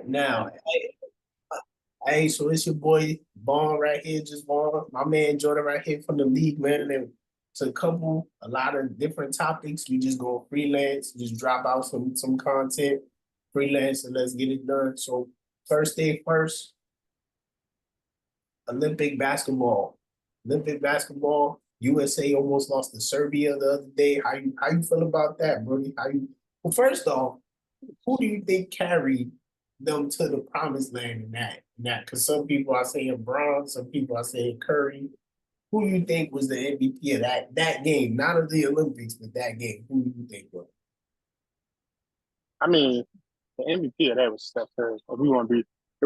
Now, hey, so it's your boy Vaughn right here, just Vaughn, my man Jordan right here from the league, man. And it's a lot of different topics. We just go freelance, just drop out some content, freelance, and let's get it done. So first thing first, Olympic basketball. Olympic basketball, USA almost lost to Serbia the other day. How you feel about that, Brody? Well, first off, who do you think carried them to the promised land in that? Because some people are saying Braun, some people are saying Curry. Who do you think was the MVP of that game? Not of the Olympics, but that game. Who do you think was? I mean, the MVP of that was Steph Curry. If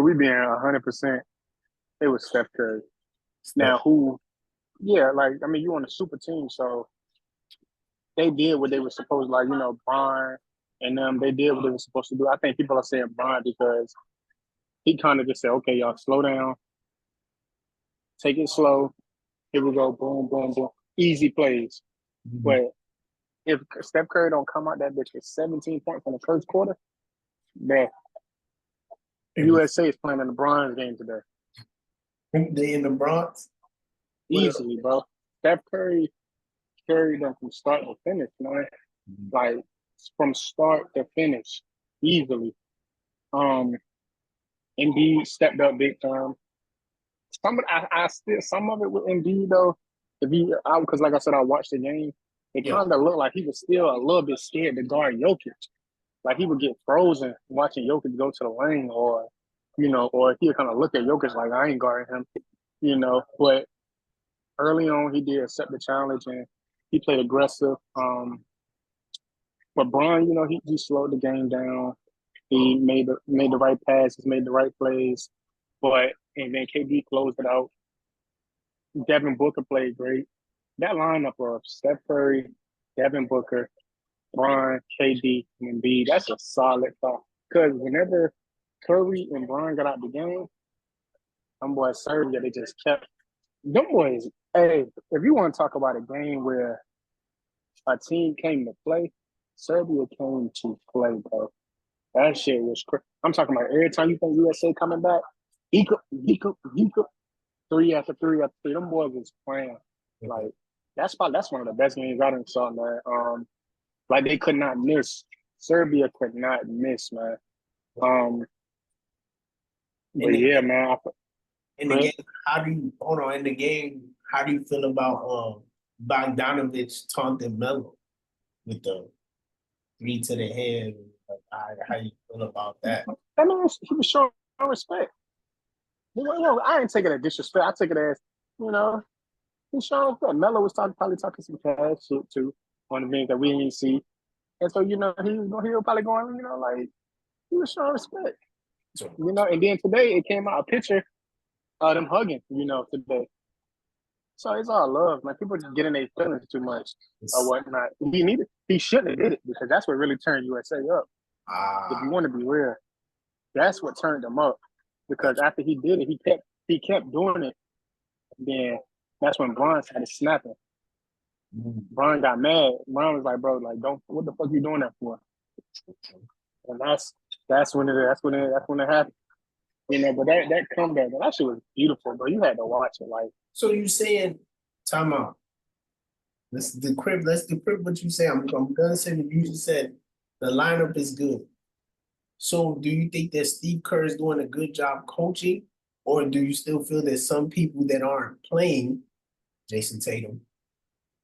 we being 100%, it was Steph Curry. Now, who? Yeah, like I mean, you on a super team, so they did what they were supposed to. Like Bron and them, they did what they were supposed to do. I think people are saying Bron because he kind of just said, "Okay, y'all, slow down, take it slow. Here we go, boom, boom, boom, easy plays." Mm-hmm. But if Steph Curry don't come out that bitch with 17 points in the first quarter, then USA is playing in the bronze game today. They in the Bronx? Easily, bro. Steph Curry carried them from start to finish, man. Like from start to finish, easily. Embiid stepped up big time. Some of it with Embiid though. Because like I said, I watched the game. It kind of looked like he was still a little bit scared to guard Jokic. Like he would get frozen watching Jokic go to the lane, or he'd kind of look at Jokic like I ain't guarding him, But early on, he did accept the challenge and he played aggressive. But Bron, he slowed the game down. He made the right passes, made the right plays. And then KD closed it out. Devin Booker played great. That lineup of Steph Curry, Devin Booker, Bron, KD, and Embiid, that's a solid thought. Because whenever Curry and Bron got out the game, them boys Serbia, they just kept them boys. Hey, if you want to talk about a game where a team came to play, Serbia came to play, bro. That shit was crazy. I'm talking about every time you think USA coming back, he could, three after three after three. Them boys was playing. Like that's one of the best games I done saw, man. Like they could not miss. Serbia could not miss, man. But yeah, man. In the game, how do you feel about Bogdanovich taunting Melo with the three to the head? How you feel about that? I mean, he was showing respect. I ain't taking it as disrespect. I take it as, he's showing respect. Melo was probably talking some cash shit too on the things that we didn't see. And so, he was probably going, like, he was showing respect. And then today it came out a picture of them hugging, today. So it's all love, man. People just get in their feelings too much or whatnot. He shouldn't have did it because that's what really turned USA up. If you want to be real, that's what turned them up. Because after he did it, he kept doing it. Then that's when Bron started snapping. Bron got mad. Bron was like, "Bro, like, what the fuck you doing that for?" And that's when it happened. But that comeback, that shit was beautiful, bro. You had to watch it, like. So you saying, time out. Let's decrypt what you say. I'm gonna say what you just said. The lineup is good. So do you think that Steve Kerr is doing a good job coaching, or do you still feel that some people that aren't playing, Jason Tatum,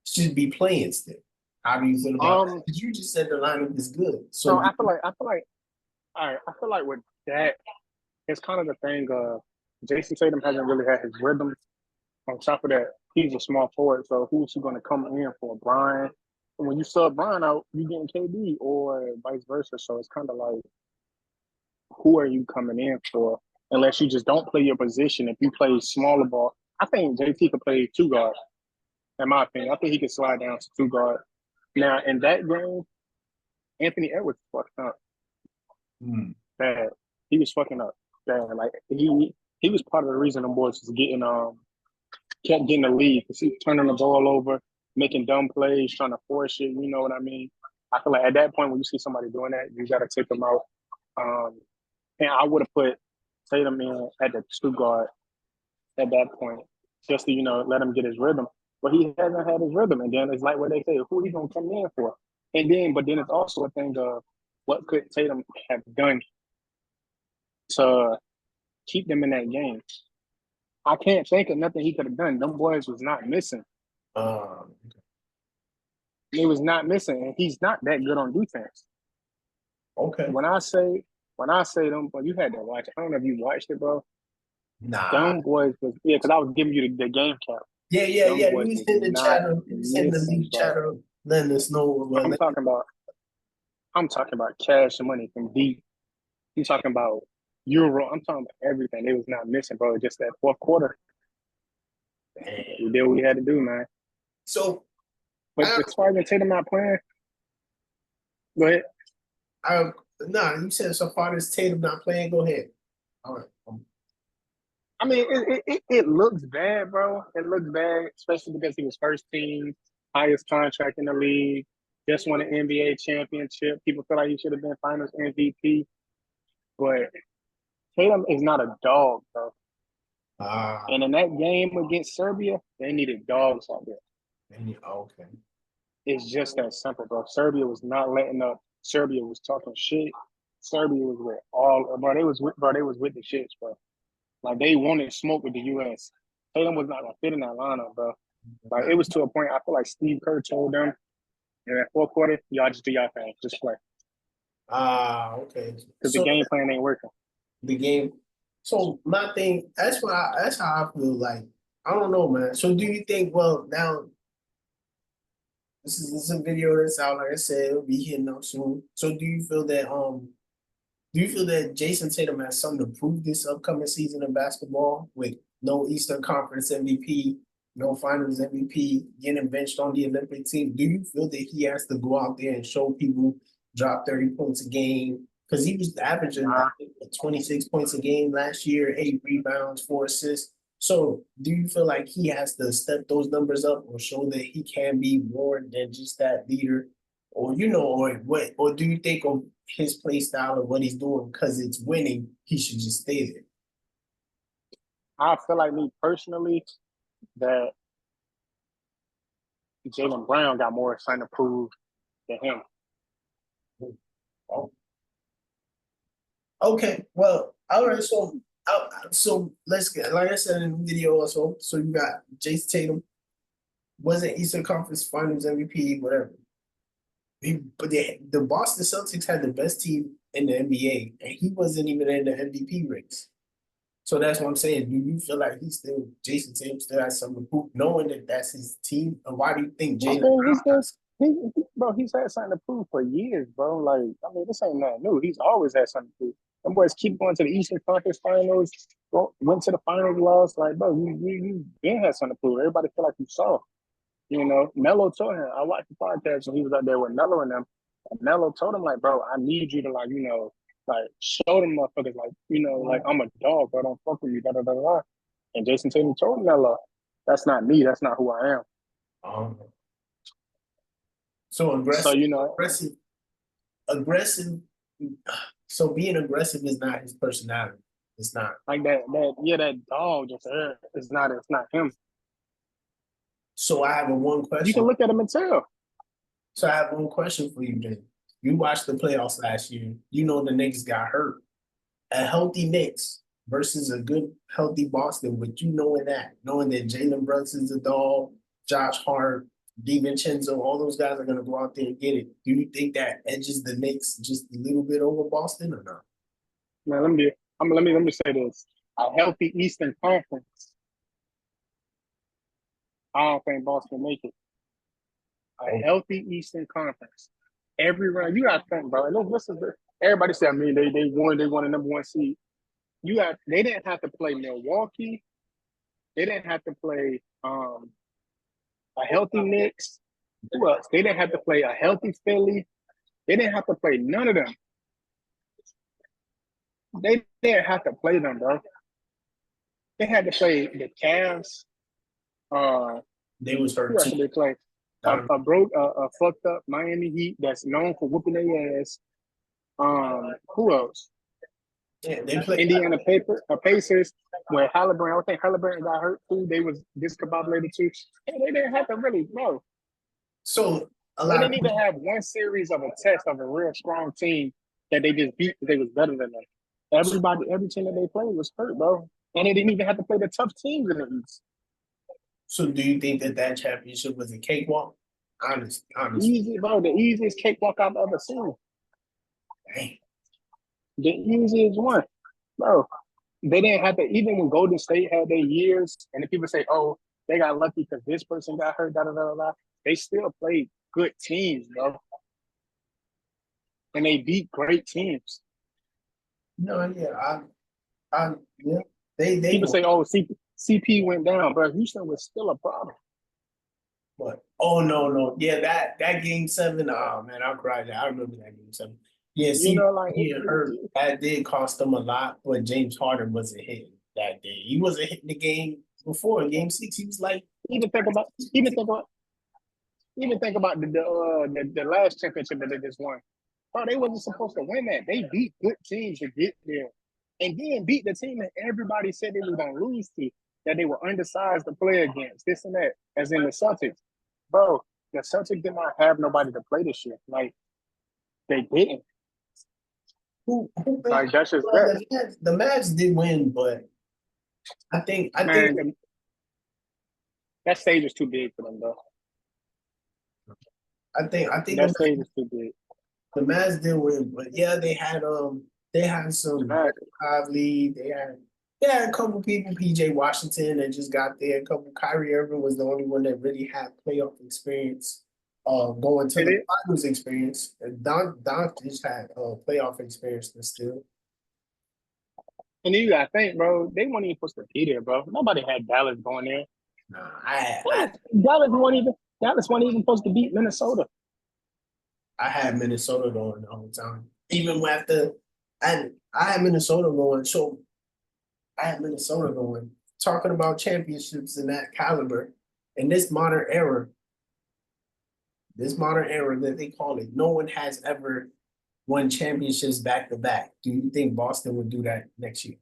should be playing still? How do you feel about that? Because you just said the lineup is good. So I feel like all right, I feel like with that, it's kind of the thing of Jason Tatum hasn't really had his rhythm. On top of that, he's a small forward, so who's he going to come in for? Brian? And when you sub Brian out, you getting KD or vice versa. So it's kind of like, who are you coming in for? Unless you just don't play your position. If you play smaller ball, I think JT could play two guard. In my opinion, I think he could slide down to two guard. Now in that game, Anthony Edwards fucked up. Bad. He was fucking up. Bad. Like he was part of the reason them boys was kept getting the lead because he turning the ball over, making dumb plays, trying to force it. You know what I mean? I feel like at that point when you see somebody doing that, you got to take them out. And I would have put Tatum in at the 2 guard at that point, just to, let him get his rhythm. But he hasn't had his rhythm. And then it's like what they say, who he gonna come in for? But then it's also a thing of what could Tatum have done to keep them in that game. I can't think of nothing he could have done. Them boys was not missing. He was not missing, and he's not that good on defense. Okay. When I say them, but you had to watch it. I don't know if you watched it, bro. Nah. Them boys was because I was giving you the game cap. Yeah. You was in the chatter. You was in the league chatter, letting us know. I'm talking about cash and money from deep. He's talking about Euro. I'm talking about everything. They was not missing, bro. Just that fourth quarter. We did what we had to do, man. So, but as far as Tatum not playing, go ahead. You said so far as Tatum not playing. Go ahead. All right. I mean, it looks bad, bro. It looks bad, especially because he was first team, highest contract in the league, just won an NBA championship. People feel like he should have been Finals MVP, but Tatum is not a dog, bro. And in that game against Serbia, they needed dogs out there. Okay. It's just that simple, bro. Serbia was not letting up. Serbia was talking shit. Serbia was with they was with the shits, bro. Like, they wanted smoke with the U.S. Tatum was not going to fit in that lineup, bro. Like, it was to a point, I feel like Steve Kerr told them, in that fourth quarter, y'all just do y'all thing. Just play. Okay. Because the game plan ain't working. The game. So, my thing, that's how I feel like. I don't know, man. So, do you think, well, now, this is a video that's out, like I said, it'll be hitting up soon. So, do you feel that Jason Tatum has something to prove this upcoming season of basketball with no Eastern Conference MVP, no Finals MVP, getting benched on the Olympic team? Do you feel that he has to go out there and show people, drop 30 points a game? Because he was averaging 26 points a game last year, 8 rebounds, 4 assists. So do you feel like he has to step those numbers up or show that he can be more than just that leader? Or or do you think of his play style and what he's doing because it's winning, he should just stay there? I feel like, me personally, that Jaylen Brown got more something to prove than him. Oh. Okay, well, all right. So let's get, like I said in the video also. So you got Jason Tatum, wasn't Eastern Conference Finals MVP, whatever. But the Boston Celtics had the best team in the NBA, and he wasn't even in the MVP race. So that's what I'm saying. Do you feel like Jason Tatum still has something to prove, knowing that that's his team? And why do you think Jaylen Brown? He's had something to prove for years, bro. Like, I mean, this ain't nothing new. He's always had something to prove. Them boys keep going to the Eastern Conference Finals, went to the finals, lost. Like, bro, you been had something to prove. Everybody feel like you saw. Melo told him, I watched the podcast and he was out there with Melo and them. And Melo told him, like, bro, I need you to, like, show them motherfuckers, like, I'm a dog, bro, don't fuck with you, da da da da. And Jason Tatum told Melo, that's not me, that's not who I am. So aggressive. So, aggressive. So being aggressive is not his personality. It's not like that dog just it's not him. So I have one question. You can look at him and tell. So I have one question for you, then. You watched the playoffs last year. You know the Knicks got hurt. A healthy Knicks versus a good, healthy Boston, with you knowing that Jalen Brunson's a dog, Josh Hart, DiVincenzo, all those guys are going to go out there and get it. Do you think that edges the Knicks just a little bit over Boston or not? Man, let me say this. A healthy Eastern Conference, I don't think Boston make it. A healthy Eastern Conference. Every round, you got to think, bro. Everybody say, I mean, they won a number one seed. They didn't have to play Milwaukee. They didn't have to play a healthy Knicks. Who else? They didn't have to play a healthy Philly. They didn't have to play none of them. They didn't have to play them, bro. They had to play the Cavs. They was hurt. Who else did they play? A fucked up Miami Heat that's known for whooping their ass. Who else? Yeah, they play. Pacers, where Halliburton, I think Halliburton got hurt too. They was discombobulated too. And they didn't have to really, bro. So a They lot of didn't even have one series of a test of a real strong team that they just beat because they was better than them. Every team that they played was hurt, bro. And they didn't even have to play the tough teams in the East. So do you think that championship was a cakewalk? Honestly. Easy, bro. The easiest cakewalk I've ever seen. Dang. The easiest one, bro. They didn't have to, even when Golden State had their years, and the people say, oh, they got lucky because this person got hurt, da da da da. They still played good teams, bro. And they beat great teams. No, yeah, yeah. They People won. say, oh, CP went down, but Houston was still a problem. But oh no. Yeah, that game 7, oh man, I cried. I remember that game 7. Yeah, You see, know, like, hurt. That did cost them a lot, but James Harden wasn't hitting that day. He wasn't hitting the game before. In game 6, he was like, even think about the last championship that they just won. Bro, they wasn't supposed to win that. They beat good teams to get there. And then beat the team that everybody said they were going to lose to, that they were undersized to play against, this and that, as in the Celtics. Bro, the Celtics did not have nobody to play this year. Like, they didn't. who Like, that's just well, that. the Mavs did win, but I think that stage is too big for them, though. I think that stage is too big. The Mavs did win, but yeah, they had some Lively, they had a couple people, PJ Washington that just got there. A couple Kyrie Irving was the only one that really had playoff experience, going to the finals experience. And Don just had playoff experience still. And you gotta think, bro, they weren't even supposed to be there, bro. Nobody had Dallas going there. Nah, Dallas wasn't even supposed to beat Minnesota. I had Minnesota going the whole time. Even after I had Minnesota going, so I had Minnesota going. Talking about championships in that caliber, in this modern era that they call it, no one has ever won championships back to back. Do you think Boston would do that next year?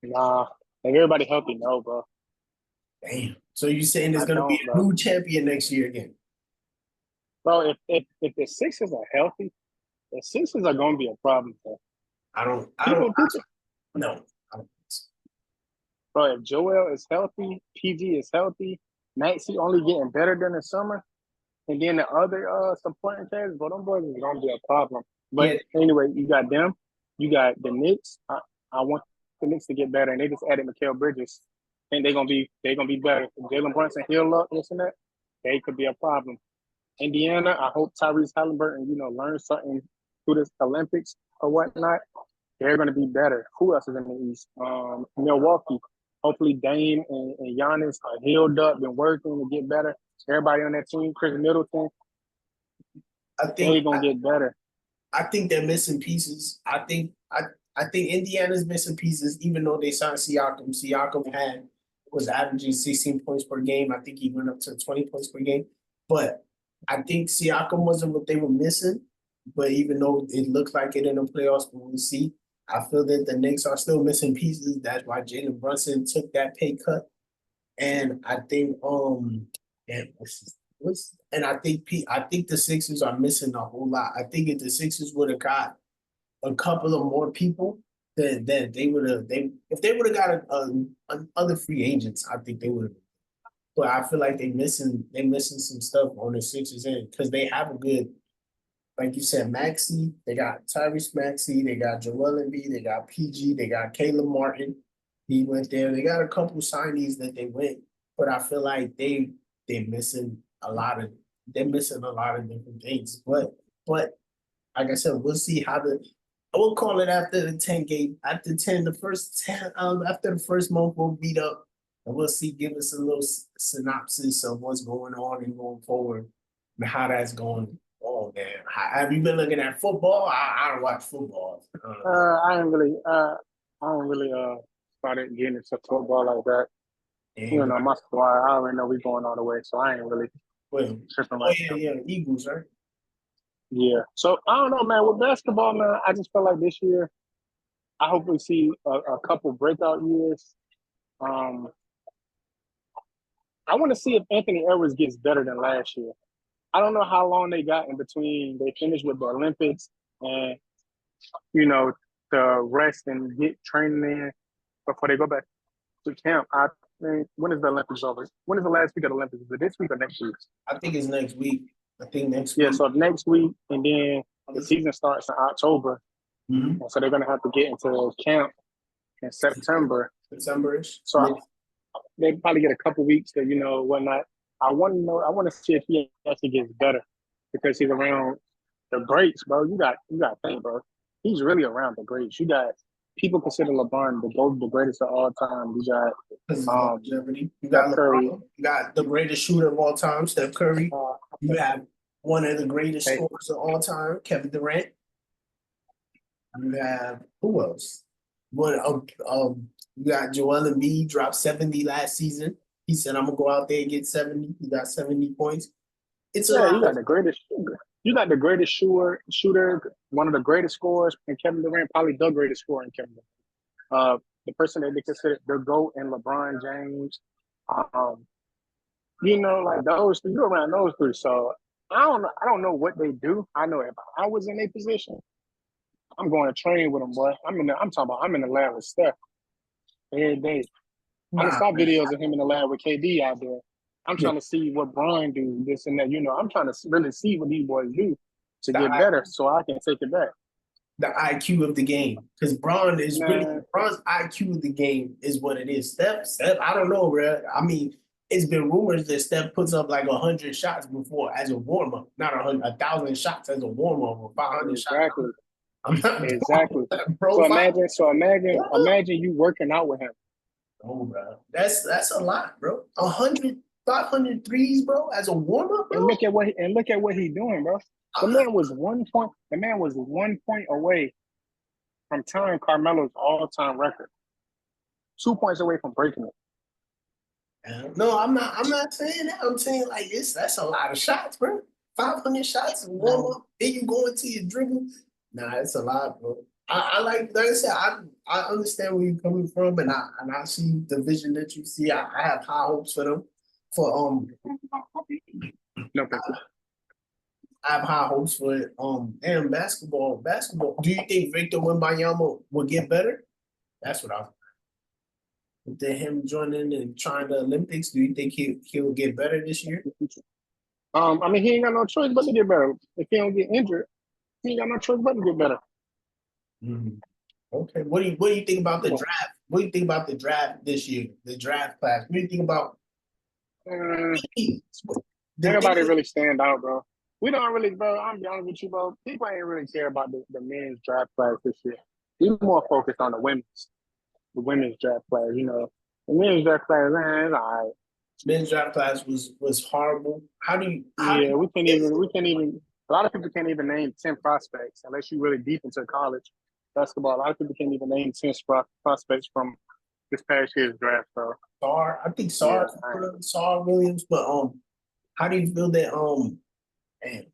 Nah, like everybody healthy, no, bro. Damn. So you're saying there's gonna be a new champion next year again? Bro, if the Sixers are healthy, the Sixers are gonna be a problem, bro. No. Bro, if Joel is healthy, PG is healthy, Maxey only getting better during the summer, and then the other supporting cast, but them boys is gonna be a problem. But anyway, you got them, you got the Knicks. I want the Knicks to get better, and they just added Mikal Bridges. I think they're gonna be better. If Jalen Brunson heal up, this and that, they could be a problem. Indiana, I hope Tyrese Halliburton, learns something through this Olympics or whatnot. They're going to be better. Who else is in the East? Milwaukee. Hopefully Dame and Giannis are healed up, been working to get better. Everybody on that team, Chris Middleton, they're going to get better. I think they're missing pieces. I think Indiana's missing pieces, even though they signed Siakam. Siakam was averaging 16 points per game. I think he went up to 20 points per game. But I think Siakam wasn't what they were missing. But even though it looks like it in the playoffs, we'll see. I feel that the Knicks are still missing pieces. That's why Jalen Brunson took that pay cut. And I think I think the Sixers are missing a whole lot. I think if the Sixers would have got a couple of more people, then they would have if they would have got other free agents, I think they would have. But I feel like they missing some stuff on the Sixers end because they have a good, like you said, Maxey. They got Tyrese Maxey. They got Joel Embiid. They got PG. They got Caleb Martin. He went there. They got a couple signees that they went, but I feel like they're missing a lot of different things. But like I said, we'll see how we'll call it after the 10 game. After 10, the first 10 after the first month we'll beat up and we'll see, give us a little synopsis of what's going on and going forward and how that's going. Oh man, have you been looking at football? I don't watch football. I don't really started getting into football like that. My squad, I already know we going all the way, so I ain't really tripping right now. Yeah, Eagles, right? Yeah. So I don't know, man. With basketball, man, I just felt like this year, I hope we see a couple breakout years. Um, I want to see if Anthony Edwards gets better than last year. I don't know how long they got in between. They finished with the Olympics and, you know, to rest and get training in before they go back to camp. I think, when is the Olympics over? When is the last week of the Olympics? Is it this week or next week? I think it's next week. I think next Yeah, week. so next week, and then the season starts in October. Mm-hmm. So they're going to have to get into camp in September. September-ish. So they probably get a couple weeks to, whatnot. I want to see if he actually gets better because he's around the greats, bro. You got to think, bro. He's really around the greats. You got people consider LeBron the greatest of all time. You got longevity. You got Curry. LeBron. You got the greatest shooter of all time, Steph Curry. You have one of the greatest scorers of all time, Kevin Durant. You have who else? You got Joel Embiid dropped 70 last season. He said, "I'm gonna go out there and get 70." He got 70 points. You got the greatest. You got the greatest shooter, one of the greatest scorers, and Kevin Durant, probably the greatest scorer in Kevin Durant. The person that they consider the GOAT and LeBron James. Like those three, you're around those three. So I don't know what they do. I know if I was in a position, I'm going to train with them, boy. I'm in the lab with Steph every day. I saw videos of him in the lab with KD out there. I'm trying to see what Brian do, this and that. I'm trying to really see what these boys do to get better so I can take it back. The IQ of the game. Because Braun is Braun's IQ of the game is what it is. Steph, I don't know, bro. I mean, it's been rumors that Steph puts up like 100 shots before as a warm-up. Not 1,000 shots as a warm-up or 500 shots. Exactly. Bro, imagine you working out with him. Oh, bro. That's a lot, bro. 500 threes, bro, as a warm-up, bro. And look at what he's doing, bro. The man was 1 point away from tying Carmelo's all-time record. 2 points away from breaking it. No, I'm not saying that. I'm saying like this. That's a lot of shots, bro. 500 shots, warm up. Then you go into your dribble. Nah, it's a lot, bro. I like I said, I understand where you're coming from, and I see the vision that you see. I have high hopes for them. No, I have high hopes for it. And basketball. Do you think Victor Wembanyama will get better? That's what I. With him joining and trying the Olympics, do you think he'll get better this year? I mean, he ain't got no choice but to get better. If he don't get injured, he ain't got no choice but to get better. Mm-hmm. Okay. What do you think about the draft? What do you think about the draft this year? The draft class. What do you think about? Nobody really stand out, bro. We don't really, bro. I'm be honest with you, bro. People ain't really care about the men's draft class this year. We're more focused on the women's draft class. The men's draft class, man, it's all right. Men's draft class was horrible. We can't even. A lot of people can't even name 10 prospects unless you're really deep into college basketball. A lot of people can't even name 10 prospects from this past year's draft. So I think Sar Williams, but how do you feel that man, I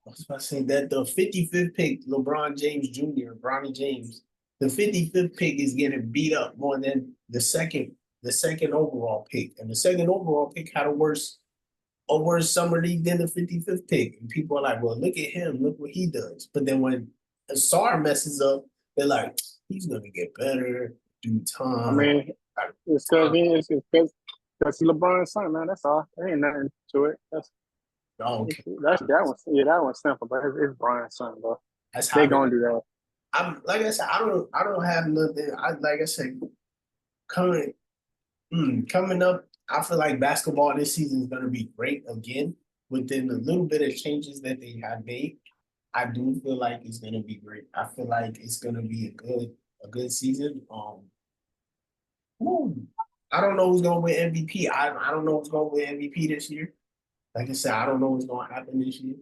was about to say that the 55th pick, LeBron James Jr., Bronny James, the 55th pick is getting beat up more than the second overall pick, and the second overall pick had a worse summer league than the 55th pick. And people are like, well, look at him, look what he does. But then when Sar messes up, they're like, he's gonna get better due time. I mean, it's because he's LeBron's son, man. That's all. There ain't nothing to it. That one's simple, but it's Brian's son, bro. That's how they gonna do that. Like I said, I don't have nothing. Like I said, coming up, I feel like basketball this season is going to be great again. Within the little bit of changes that they have made, I do feel like it's going to be great. I feel like it's going to be a good season. I don't know who's going to win MVP. I don't know who's going to win MVP this year. Like I said, I don't know what's going to happen this year.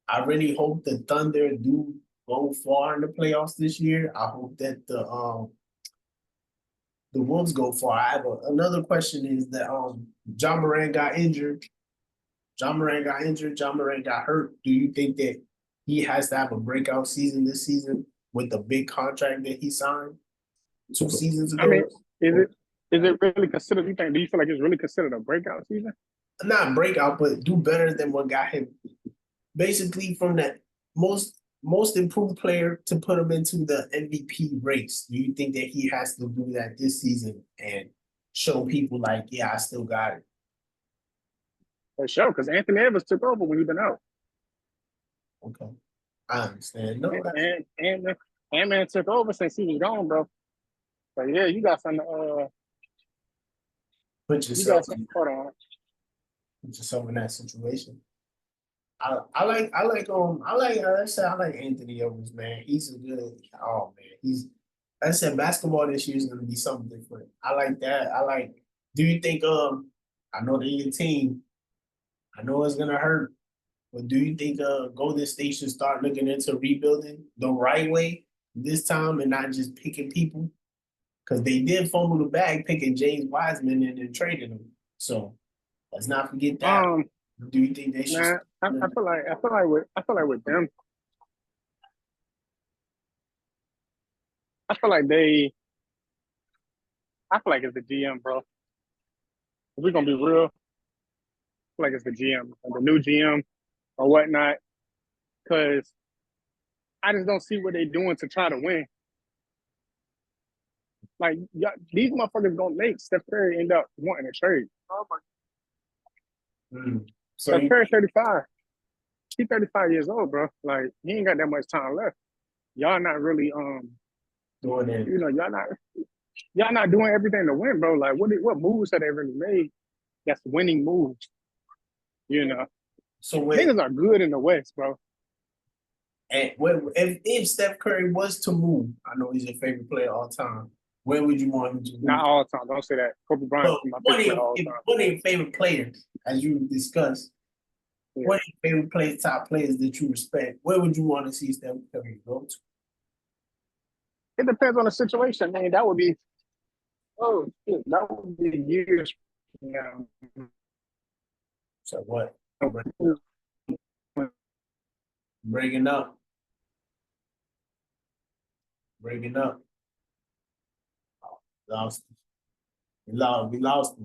I really hope the Thunder do go far in the playoffs this year. I hope that the Wolves go far. I have another question is that John Moran got injured. John Moran got hurt. Do you think that he has to have a breakout season this season with the big contract that he signed? 2 seasons ago. I mean, is it really considered? Do you feel like it's really considered a breakout season? Not breakout, but do better than what got him. Basically, from that most improved player to put him into the MVP race. Do you think that he has to do that this season and show people like, yeah, I still got it? For sure, because Anthony Edwards took over when he been out. Okay, I understand. No, And man took over since he was gone, bro. So yeah, you got some. put You got yourself some. Hold on. put yourself in that situation. I like Anthony Edwards, man. He's a good. Oh man, I said basketball this year is going to be something different. I like that. Do you think I know they're your team. I know it's gonna hurt, but do you think Golden State should start looking into rebuilding the right way this time and not just picking people? Because they did fumble the bag picking James Wiseman and then trading him. So let's not forget that. Do you think they should? Nah, I feel like with them, I feel like it's the GM, bro. If we're gonna be real, I feel like it's the GM, the new GM or whatnot, because I just don't see what they're doing to try to win. Like these motherfuckers gonna make Steph Curry end up wanting a trade. So Steph Curry 35. He's 35 years old, bro. Like he ain't got that much time left. Y'all not really doing it. you know, y'all not doing everything to win, bro. Like what moves have they really made that's winning moves? You know. So niggas are good in the West, bro. And if Steph Curry was to move, I know he's your favorite player all time. Where would you want him to move? Not all the time. Don't say that. Kobe Bryant is my favorite player all the time. One of your favorite players, as you discussed, one of your favorite top players that you respect, where would you want to see Steph Curry go to? It depends on the situation, man. That would be years from now. So what? Breaking up. Oh, lost him. We lost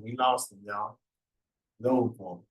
him, y'all. No for him.